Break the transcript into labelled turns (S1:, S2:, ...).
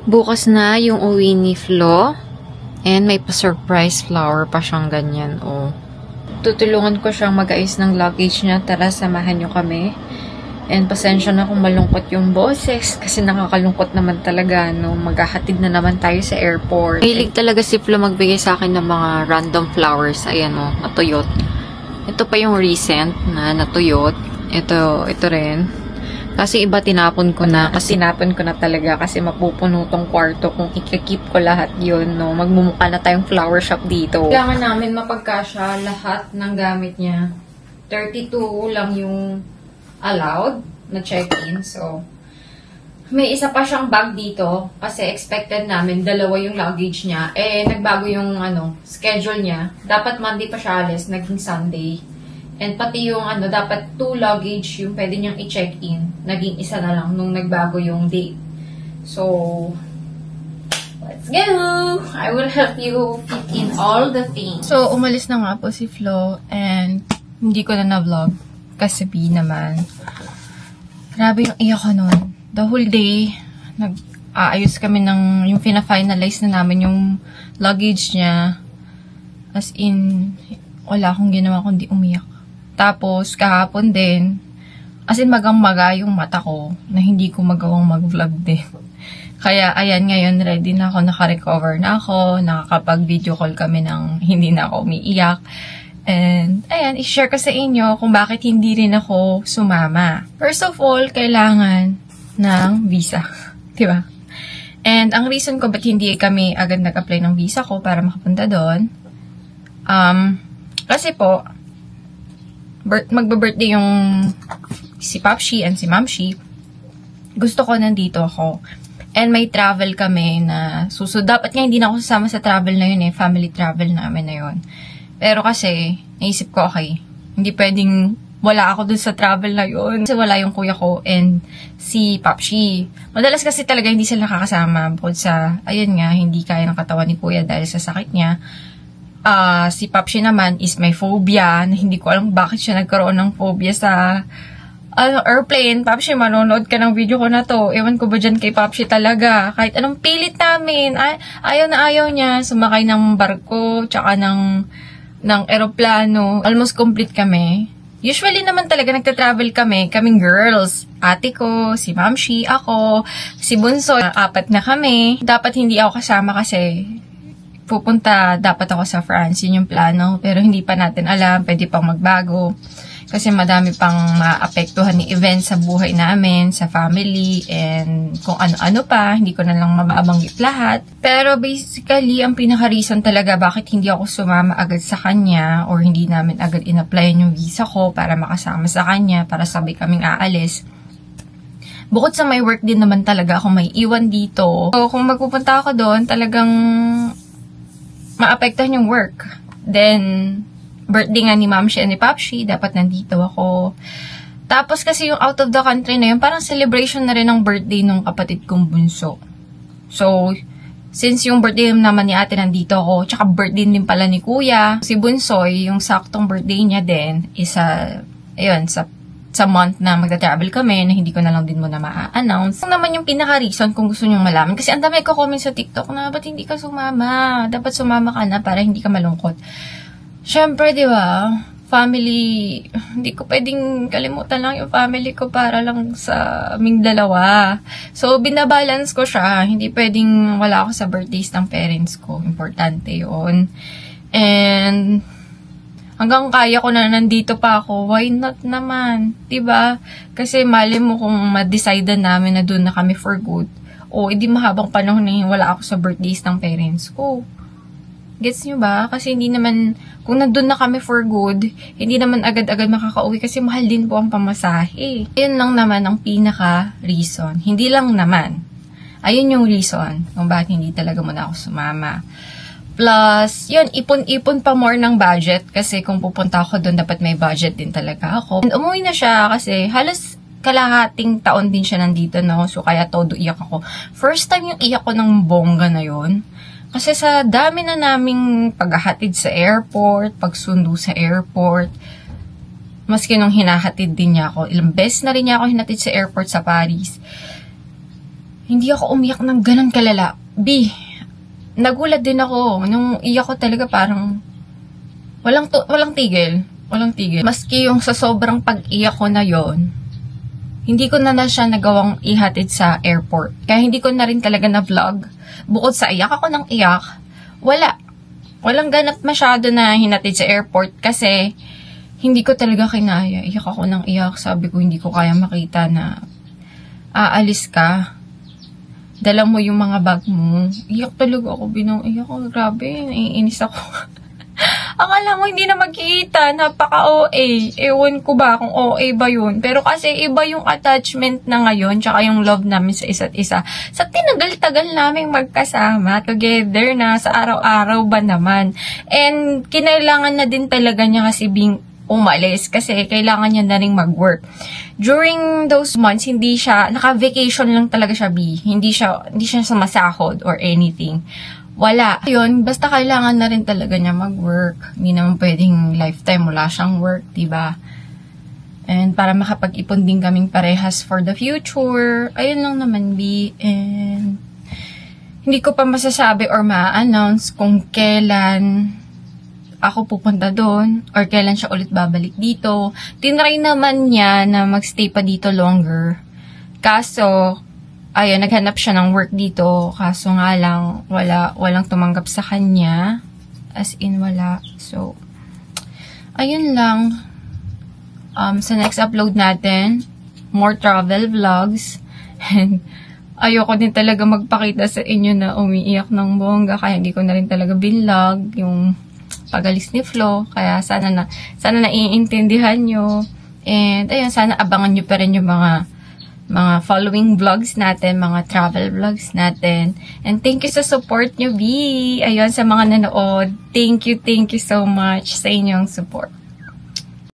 S1: Bukas na yung uwi ni Flo. And may pa-surprise flower pa siyang ganyan, oh. Tutulungan ko siyang mag-ayos ng luggage niya. Tara, samahan niyo kami. And pasensya na kung malungkot yung boses. Kasi nakakalungkot naman talaga, no. Maghahatid na naman tayo sa airport. Mahilig talaga si Flo magbigay sa akin ng mga random flowers. Ayan, oh, natuyot. Ito pa yung recent na natuyot. Ito rin. Kasi iba tinapon ko na. Kasi tinapon ko na talaga. Kasi mapupuno tong kwarto kung ikikip ko lahat yun, no. Magmumukha na tayong flower shop dito. Kailangan namin mapagkasya lahat ng gamit niya. 32 lang yung allowed na check-in. So, may isa pa siyang bag dito. Kasi expected namin, dalawa yung luggage niya. Eh, nagbago yung, schedule niya. Dapat Monday pa siya alis, naging Sunday. And pati yung dapat 2 luggage yung pwede niyang i-check-in. Naging isa na lang nung nagbago yung date. So, let's go! I will help you fit in all the things.
S2: So, umalis na nga po si Flo and hindi ko na vlog kasi naman. Grabe yung iyak ko nun. The whole day, nag-aayos kami ng yung fina-finalize na namin yung luggage niya. As in, wala akong ginawa kundi umiyak. Tapos, kahapon din, as in magang-maga yung mata ko na hindi ko magawang mag-vlog din. Kaya, ayan, ngayon, ready na ako, naka-recover na ako, nakakapag-video call kami ng hindi na ako umiiyak. And, ayan, i-share ko sa inyo kung bakit hindi rin ako sumama. First of all, kailangan ng visa. Diba? And, ang reason ko ba't hindi kami agad nag-apply ng visa ko para makapunta doon, kasi po, magbe-birthday yung si Popshi and si Mamshi. Gusto ko nandito ako. And may travel kami na susunod. Dapat nga hindi na ako sasama sa travel na yun eh. Family travel namin na yun. Pero kasi, naisip ko, okay, hindi pwedeng wala ako dun sa travel na yun. Kasi wala yung kuya ko and si Popshi. Madalas kasi talaga hindi sila nakakasama. Bukod sa, ayun nga, hindi kaya ng katawan ni kuya dahil sa sakit niya. Si Popshi naman is may phobia na hindi ko alam bakit siya nagkaroon ng phobia sa airplane. Popshi, manonood ka ng video ko na to. Ewan ko ba dyan kay Popshi talaga. Kahit anong pilit namin, ayaw na ayaw niya sumakay ng barko tsaka ng eroplano. Almost complete kami. Usually naman talaga nagta-travel kaming girls. Ate ko, si Mamshi, ako, si Bunso, 4 na kami. Dapat hindi ako kasama kasi pupunta dapat ako sa France, yun yung plano. Pero hindi pa natin alam, pwede pang magbago. Kasi madami pang maapektuhan ni events sa buhay namin, sa family, and kung ano-ano pa, hindi ko na lang mababanggit lahat. Pero basically, ang pinaka-reason talaga bakit hindi ako sumama agad sa kanya or hindi namin agad in-applyan yung visa ko para makasama sa kanya, para sabay kaming aalis. Bukod sa may work din naman talaga ako may iwan dito. So, kung magpupunta ako doon, talagang maapektuhan yung work. Then, birthday nga ni Mamshi and ni Popshi, dapat nandito ako. Tapos kasi yung out of the country na yun, parang celebration na rin ng birthday ng kapatid kong bunso. So, since yung birthday naman ni ate nandito ako, tsaka birthday din pala ni kuya, si Bunsoy, yung saktong birthday niya din, is ayun, sa month na magta-travel kami, na hindi ko na lang din muna ma-announce. Yung naman yung pinaka-reason kung gusto nyong malaman. Kasi ang dami ko comment sa TikTok na, ba't hindi ka sumama? Dapat sumama ka na para hindi ka malungkot. Siyempre, di ba? Family, hindi ko pwedeng kalimutan lang yung family ko para lang sa aming dalawa. So, binabalance ko siya. Hindi pwedeng wala ako sa birthdays ng parents ko. Importante yun. And hanggang kaya ko na nandito pa ako, why not naman? Diba? Kasi mali mo kung ma-decide namin na doon na kami for good. O, hindi mahabang panahon na wala ako sa birthdays ng parents ko. Gets nyo ba? Kasi hindi naman, kung nandun na kami for good, hindi naman agad-agad makakauwi kasi mahal din po ang pamasahe. Ayun lang naman ang pinaka-reason. Hindi lang naman. Ayun yung reason kung bakit hindi talaga muna ako sumama. Plus, yun, ipon-ipon pa more ng budget kasi kung pupunta ako doon, dapat may budget din talaga ako. And umuwi na siya kasi halos kalahating taon din siya nandito, no? So, kaya todo iyak ako. First time yung iyak ko ng bongga na yun. Kasi sa dami na naming paghahatid sa airport, pagsundo sa airport, maski nung hinahatid din niya ako, ilang beses na rin niya ako hinatid sa airport sa Paris. Hindi ako umiyak ng ganun kalala. B, nagulat din ako. Nung iyak ko talaga parang walang tigil. Walang tigil. Maski yung sa sobrang pag-iyak ko na yon, hindi ko na siya nagawang ihatid sa airport. Kaya hindi ko na rin talaga na-vlog. Bukod sa iyak ako ng iyak, walang ganap masyado na hinatid sa airport kasi hindi ko talaga kinaya. Iyak ako ng iyak. Sabi ko, hindi ko kaya makita na aalis ka. Dala mo yung mga bag mo. Iyak talaga ako, iyak ko. Grabe, naiinis ako. Akala mo hindi na magkikita, napaka-OA. Ewan ko ba kung OA ba yun. Pero kasi iba yung attachment na ngayon, tsaka yung love namin sa isa't isa. Sa tinagal-tagal naming magkasama, together na, sa araw-araw ba naman. And kinailangan na din talaga niya kasi umalis kasi kailangan niya na rin mag-work. During those months, hindi siya, naka-vacation lang talaga siya, Hindi siya sumasahod or anything. Wala. Yun, basta kailangan na rin talaga niya mag-work. Hindi naman pwedeng lifetime wala siyang work, diba? And para makapag-ipon din kaming parehas for the future. Ayun lang naman, And hindi ko pa masasabi or ma-announce kung kailan ako pupunta doon or kailan siya ulit babalik dito. Tinry naman niya na magstay pa dito longer. Kaso, ayun, naghanap siya ng work dito. Kaso nga lang, walang tumanggap sa kanya. As in, wala. So, ayun lang. Sa next upload natin, more travel vlogs. And, ayoko din talaga magpakita sa inyo na umiiyak ng bongga. Kaya hindi ko na rin talaga binlog yung pagalis ni Flo. Kaya sana naiintindihan nyo. And, ayun, sana abangan nyo pa rin yung mga following vlogs natin, mga travel vlogs natin. And thank you sa support nyo, B. Ayun, sa mga nanood. Thank you so much sa inyong support.